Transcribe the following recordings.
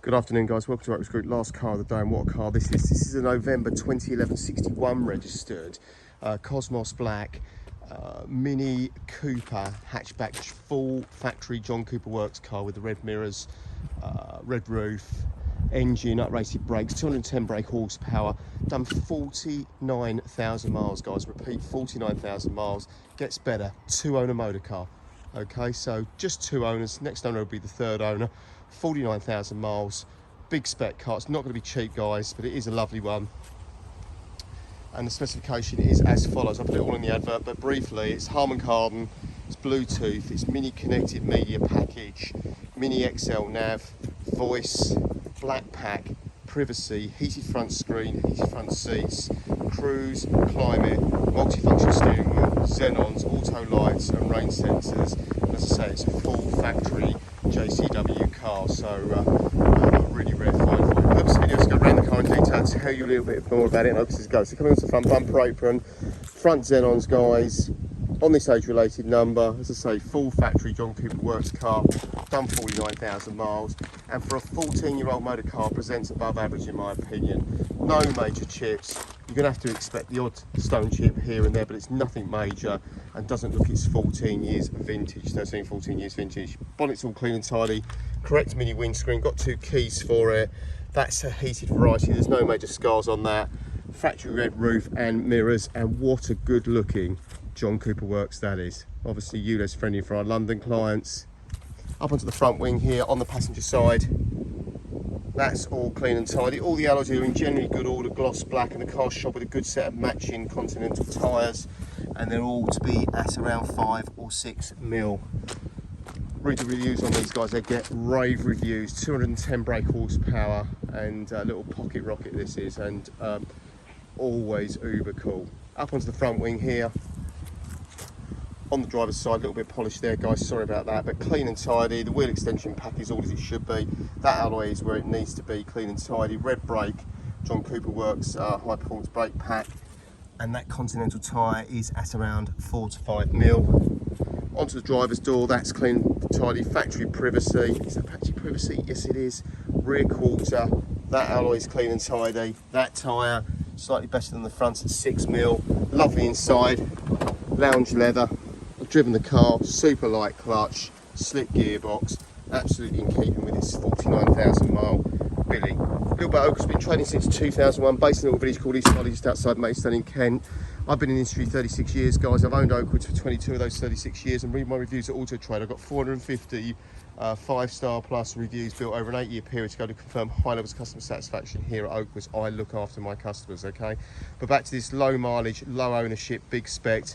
Good afternoon, guys. Welcome to Oaks Group. Last car of the day, and what a car this is. This is a November 2011 61 registered Cosmos Black Mini Cooper hatchback, full factory John Cooper Works car with the red mirrors, red roof, engine, uprated brakes, 210 brake horsepower, done 49,000 miles, guys. Repeat, 49,000 miles. Gets better. 2-owner motor car. Okay, so just 2 owners. Next owner will be the 3rd owner. 49,000 miles. Big spec car. It's not going to be cheap, guys, but it is a lovely one. And the specification is as follows. I put it all in the advert, but briefly, it's Harman Kardon, it's Bluetooth, it's mini connected media package, mini XL nav, voice, black pack, privacy, heated front screen, heated front seats, cruise, climate, multifunction steering wheel, xenons, auto lights and rain sensors. And as I say, it's a full factory JCW car, so a really rare find for you. The purpose of the video is to go around the car in detail and tell you a little bit more about it and how this is going. So coming onto the front bumper apron, front xenons, guys, on this age-related number, as I say, full factory John Cooper Works car, done 49,000 miles, and for a 14-year-old motor car, presents above average in my opinion. No major chips. You're going to have to expect the odd stone chip here and there, but it's nothing major and doesn't look it's 14 years vintage, 13, 14 years vintage. Bonnet's all clean and tidy, correct mini windscreen, got 2 keys for it. That's a heated variety, there's no major scars on that. Factory red roof and mirrors, and what a good looking John Cooper Works that is. Obviously ULEZ friendly for our London clients. Up onto the front wing here on the passenger side. That's all clean and tidy. All the alloys are in generally good order, gloss black, and the car's shot with a good set of matching Continental tyres, and they're all to be at around 5 or 6 mil. Read the reviews on these guys, they get rave reviews. 210 brake horsepower and a little pocket rocket this is, and always uber cool. Up onto the front wing here. On the driver's side, a little bit polished there, guys, sorry about that, but clean and tidy. The wheel extension pack is all as it should be. That alloy is where it needs to be, clean and tidy. Red brake, John Cooper Works high performance brake pack, and that Continental tyre is at around 4 to 5 mil. Onto the driver's door, that's clean and tidy. Factory privacy, is that factory privacy? Yes it is. Rear quarter, that alloy is clean and tidy. That tyre, slightly better than the front at 6 mil. Lovely inside, lounge leather. I've driven the car, super light clutch, slick gearbox, absolutely in keeping with its 49,000 mile Billy. Little bit Oakwood's been trading since 2001, based in a little village called East Harley, just outside Maidstone in Kent. I've been in the industry 36 years, guys. I've owned Oakwoods for 22 of those 36 years, and read my reviews at Auto Trade. I've got 450 5-star plus reviews built over an 8-year period to go to confirm high levels of customer satisfaction here at Oakwoods. I look after my customers, okay? But back to this low mileage, low ownership, big spec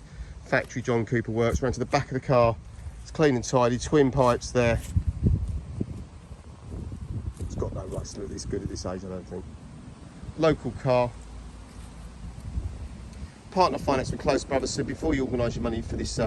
factory John Cooper Works. Round to the back of the car, it's clean and tidy, twin pipes there. It's got no rust to look this good at this age, I don't think. Local car. Partner finance with Close Brothers, so before you organise your money for this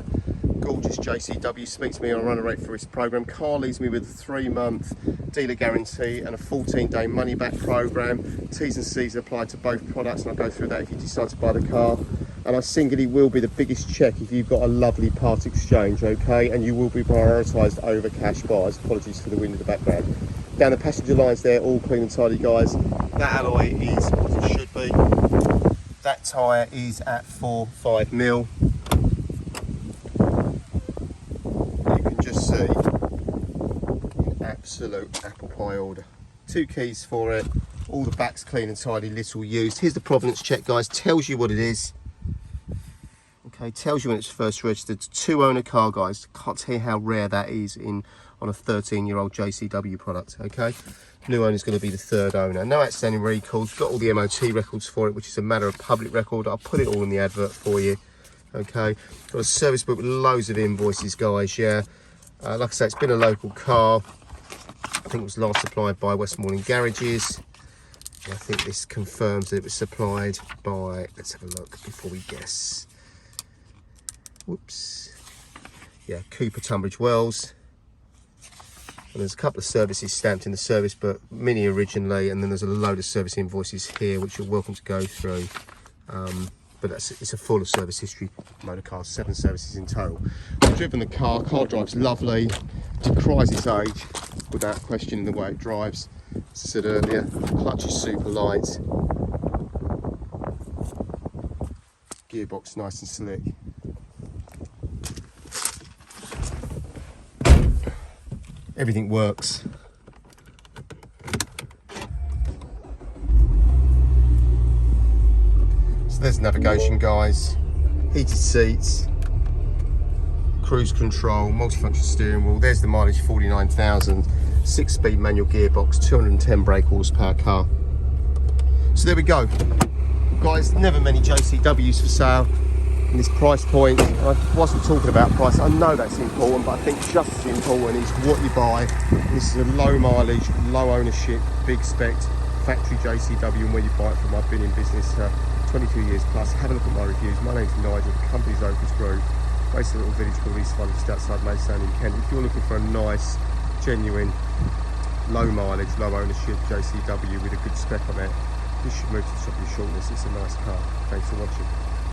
gorgeous JCW, speak to me on runner rate for this programme. Car leaves me with a 3-month dealer guarantee and a 14-day money back programme. T's and C's apply to both products, and I'll go through that if you decide to buy the car. And I singularly will be the biggest check if you've got a lovely part exchange, okay? And you will be prioritised over cash buyers. Apologies for the wind in the background. Down the passenger lines there, all clean and tidy, guys. That alloy is what it should be. That tyre is at 4-5 mil. You can just see an absolute apple pie order. 2 keys for it. All the back's clean and tidy, little used. Here's the provenance check, guys. Tells you what it is. Okay, tells you when it's first registered. It's a 2-owner car, guys. Can't tell you how rare that is on a 13-year-old JCW product, okay? New owner is going to be the 3rd owner. No outstanding recalls. Got all the MOT records for it, which is a matter of public record. I'll put it all in the advert for you, okay? Got a service book with loads of invoices, guys, yeah. Like I say, it's been a local car. I think it was last supplied by Westmoreland Garages. I think this confirms that it was supplied by, let's have a look before we guess. Whoops. Yeah, Cooper Tunbridge Wells. And there's a couple of services stamped in the service book, Mini originally, and then there's a load of service invoices here, which you're welcome to go through. But it's a full of service history motor car, 7 services in total. I've driven the car drives lovely, decries its age. without questioning the way it drives. As I said earlier, clutch is super light, gearbox nice and slick. Everything works. So there's navigation, guys, heated seats, cruise control, multifunction steering wheel. There's the mileage, 49,000, 6-speed manual gearbox, 210 brake horsepower car. So there we go, guys. Never many JCWs for sale in this price point. Whilst we're talking about price, I know that's important, but I think just as important is what you buy. This is a low mileage, low ownership, big spec factory JCW, and where you buy it from. I've been in business 22 years plus. Have a look at my reviews. My name's Nigel, the company's Opus Group, based in a little village called East Foley, just outside Maidstone in Kent. If you're looking for a nice, genuine, low mileage, low ownership JCW with a good spec on it, this should move to the top of your shortlist. It's a nice car. Thanks for watching.